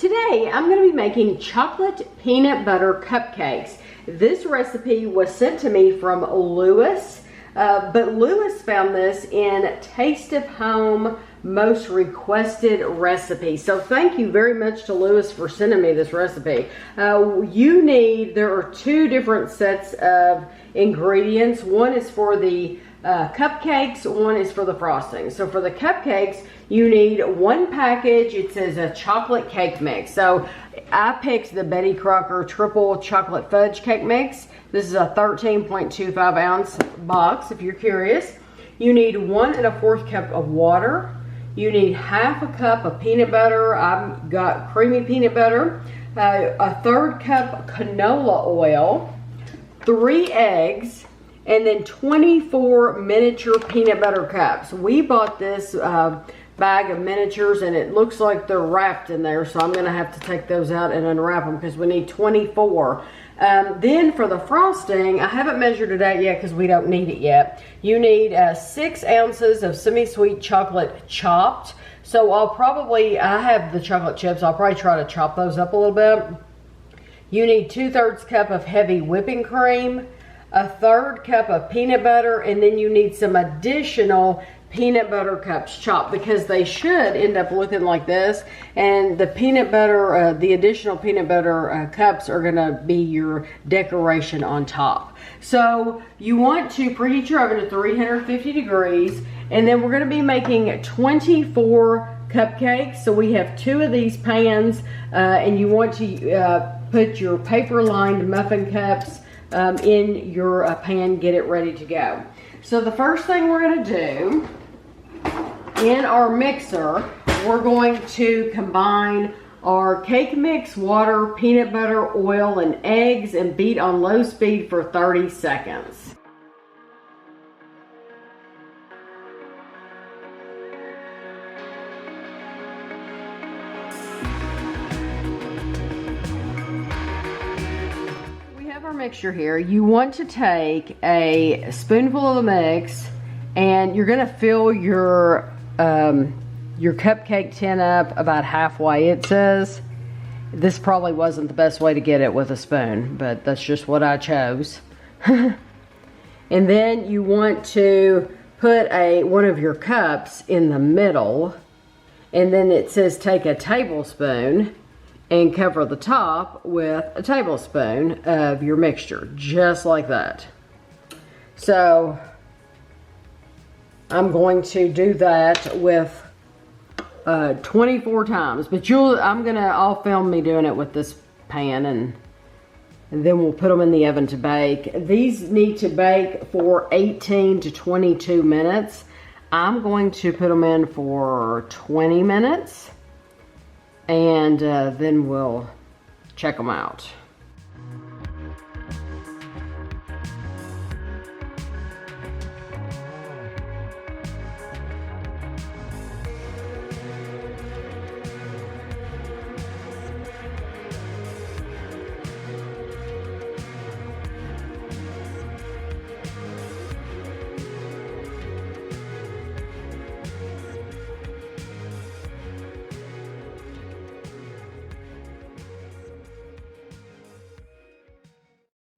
Today, I'm going to be making chocolate peanut butter cupcakes. This recipe was sent to me from Lewis, but Lewis found this in Taste of Home most requested recipe. So thank you very much to Lewis for sending me this recipe. There are two different sets of ingredients. One is for the cupcakes, one is for the frosting. So for the cupcakes, you need one package. It says a chocolate cake mix. So I picked the Betty Crocker triple chocolate fudge cake mix. This is a 13.25 ounce box, if you're curious. You need 1 1/4 cup of water. You need half a cup of peanut butter. I've got creamy peanut butter. A 1/3 cup canola oil. 3 eggs. And then 24 miniature peanut butter cups. We bought this bag of miniatures and it looks like they're wrapped in there, so I'm gonna have to take those out and unwrap them because we need 24. Then for the frosting, I haven't measured it out yet because we don't need it yet. You need 6 ounces of semi-sweet chocolate chopped. So I have the chocolate chips, I'll probably try to chop those up a little bit. You need 2/3 cup of heavy whipping cream, a 1/3 cup of peanut butter, and then you need some additional peanut butter cups chopped because they should end up looking like this. And the peanut butter, the additional peanut butter cups are gonna be your decoration on top. So you want to preheat your oven to 350 degrees, and then we're gonna be making 24 cupcakes. So we have 2 of these pans, and you want to put your paper lined muffin cups in your pan, get it ready to go. So the first thing we're going to do, in our mixer, we're going to combine our cake mix, water, peanut butter, oil, and eggs and beat on low speed for 30 seconds. Mixture here. You want to take a spoonful of the mix and you're going to fill your cupcake tin up about halfway. It says this probably wasn't the best way to get it with a spoon, but that's just what I chose. And then you want to put one of your cups in the middle, and then it says take a tablespoon and cover the top with a tablespoon of your mixture, just like that. So I'm going to do that with 24 times, but I'll film me doing it with this pan, and then we'll put them in the oven to bake. These need to bake for 18 to 22 minutes. I'm going to put them in for 20 minutes. And then we'll check them out.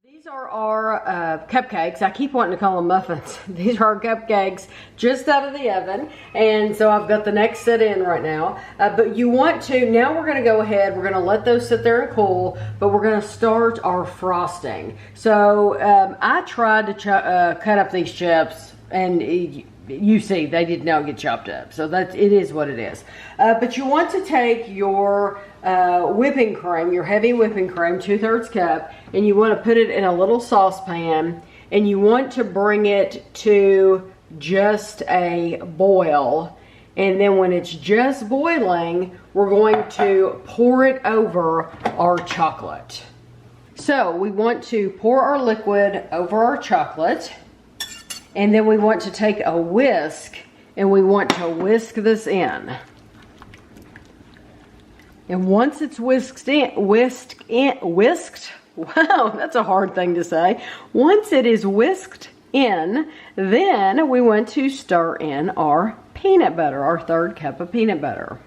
These are our cupcakes. I keep wanting to call them muffins. These are our cupcakes just out of the oven. And so I've got the next set in right now. But you want to, now we're going to go ahead, we're going to let those sit there and cool, but we're going to start our frosting. So I tried to cut up these chips, and you see they did not get chopped up. So it is what it is. But you want to take your whipping cream, your heavy whipping cream, 2/3 cup, and you want to put it in a little saucepan, and you want to bring it to just a boil. And then when it's just boiling, we're going to pour it over our chocolate. So we want to pour our liquid over our chocolate, and then we want to take a whisk and we want to whisk this in. And once it's whisked, wow, that's a hard thing to say. Once it is whisked in, then we want to stir in our peanut butter, our 1/3 cup of peanut butter.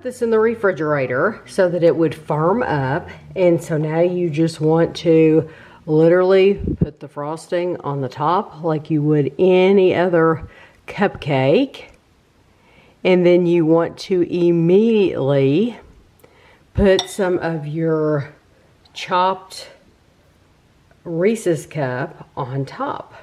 this in the refrigerator so that it would firm up. And so now you just want to literally put the frosting on the top like you would any other cupcake. And then you want to immediately put some of your chopped Reese's cup on top.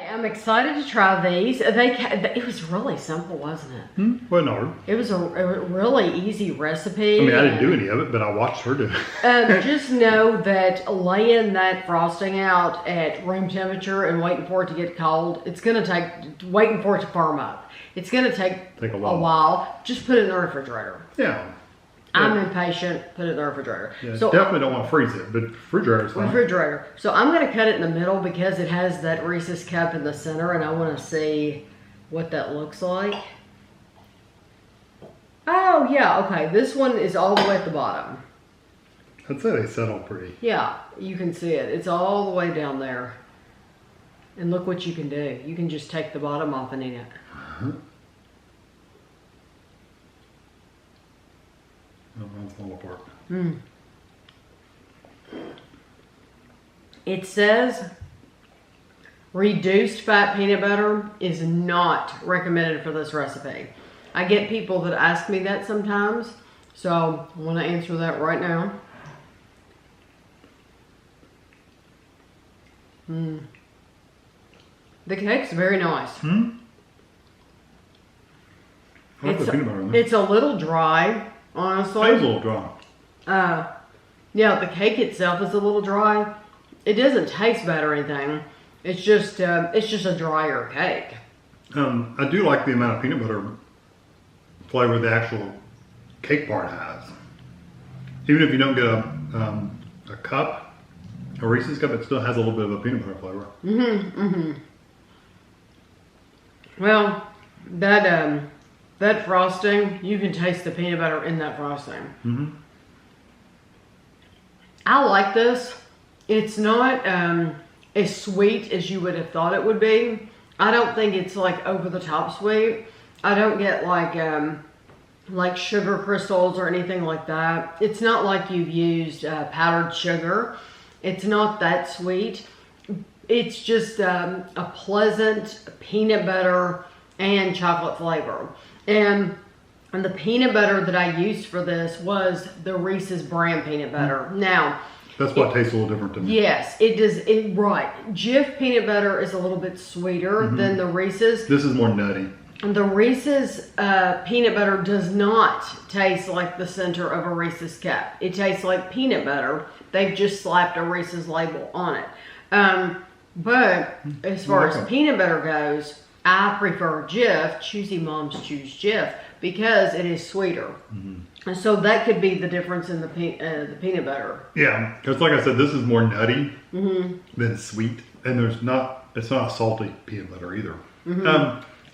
I'm excited to try these. It was really simple, wasn't it? Well, no. It was a really easy recipe. I mean, I didn't do any of it, but I watched her do it. Just know that laying that frosting out at room temperature and waiting for it to get cold, it's going to take, waiting for it to firm up. It's going to take a while. Just put it in the refrigerator. Yeah. I'm impatient, put it in the refrigerator. Yeah, so definitely don't want to freeze it, but refrigerator's fine. Refrigerator. So I'm going to cut it in the middle because it has that Reese's cup in the center, and I want to see what that looks like. Oh, yeah, okay. This one is all the way at the bottom. I'd say they settle pretty. Yeah, you can see it. It's all the way down there. And look what you can do. You can just take the bottom off and eat it. Oh, mine's fall apart. It says reduced fat peanut butter is not recommended for this recipe. I get people that ask me that sometimes, so I want to answer that right now. The cake's very nice. I like the peanut butter in there. It's a little dry. Honestly, It's a little dry. Yeah, the cake itself is a little dry. It doesn't taste bad or anything. It's just a drier cake. I do like the amount of peanut butter flavor the actual cake part has. Even if you don't get a cup, a Reese's cup, it still has a little bit of a peanut butter flavor. Well, that frosting, you can taste the peanut butter in that frosting. I like this. It's not as sweet as you would have thought it would be. I don't think it's like over the top sweet. I don't get like sugar crystals or anything like that. It's not like you've used powdered sugar. It's not that sweet. It's just a pleasant peanut butter and chocolate flavor. And the peanut butter that I used for this was the Reese's brand peanut butter. Now, that's what tastes a little different to me. Yes, it does. Right. Jif peanut butter is a little bit sweeter than the Reese's. This is more nutty. The Reese's peanut butter does not taste like the center of a Reese's cup. It tastes like peanut butter. They've just slapped a Reese's label on it. But as far as peanut butter goes, I prefer Jif. Choosy moms choose Jif because it is sweeter. And so that could be the difference in the peanut butter. Yeah, because like I said, this is more nutty than sweet, and it's not a salty peanut butter either.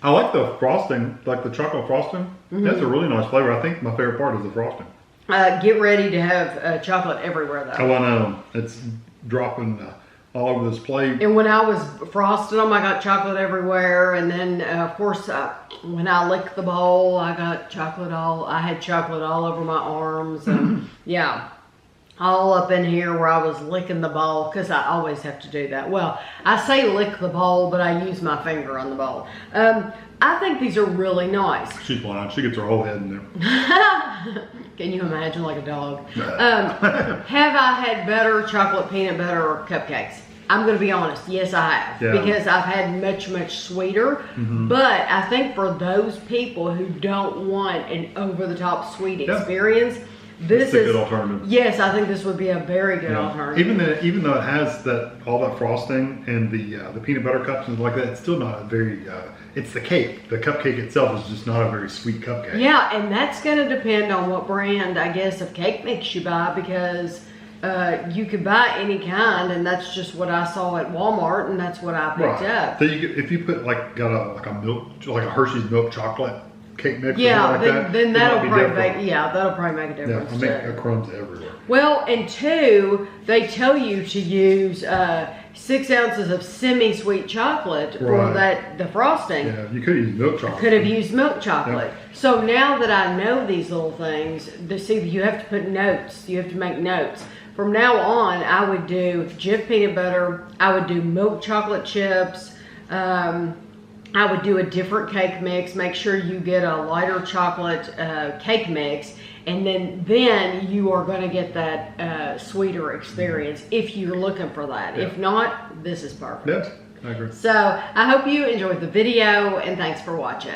I like the frosting, like the chocolate frosting. That's a really nice flavor. I think my favorite part is the frosting. Get ready to have chocolate everywhere though. Oh, I know. It's dropping all over this plate. And when I was frosting them, I got chocolate everywhere. And then, of course, when I licked the bowl, I got I had chocolate all over my arms. And yeah, all up in here where I was licking the bowl, because I always have to do that. Well, I say lick the bowl, but I use my finger on the bowl. I think these are really nice. She's blind. She gets her whole head in there. Can you imagine, like a dog? Have I had better chocolate peanut butter cupcakes? I'm going to be honest. Yes, I have. Yeah. Because I've had much, much sweeter. But I think for those people who don't want an over-the-top sweet experience, this is a good alternative. Yes, I think this would be a very good alternative. Even though it has all that frosting and the peanut butter cups and like that, it's still not a very. It's the cake. The cupcake itself is just not a very sweet cupcake. Yeah, and that's going to depend on what brand, I guess, of cake mix you buy, because you could buy any kind, and that's just what I saw at Walmart, and that's what I picked up. So if you put got a milk, like a Hershey's milk chocolate cake mix Yeah, or something like that, then it that'll might be probably different. make, yeah, that'll probably make a Yeah, difference I make too. crumbs everywhere. Well, and two, they tell you to use 6 ounces of semi-sweet chocolate for Right. the frosting. Yeah, you could use milk chocolate. Could have used milk chocolate. So now that I know these little things, you have to put notes. You have to make notes. From now on, I would do Jif peanut butter. I would do milk chocolate chips. I would do a different cake mix. Make sure you get a lighter chocolate cake mix. And then you are going to get that sweeter experience if you're looking for that. Yeah. If not, this is perfect. Yes, I agree. So I hope you enjoyed the video, and thanks for watching.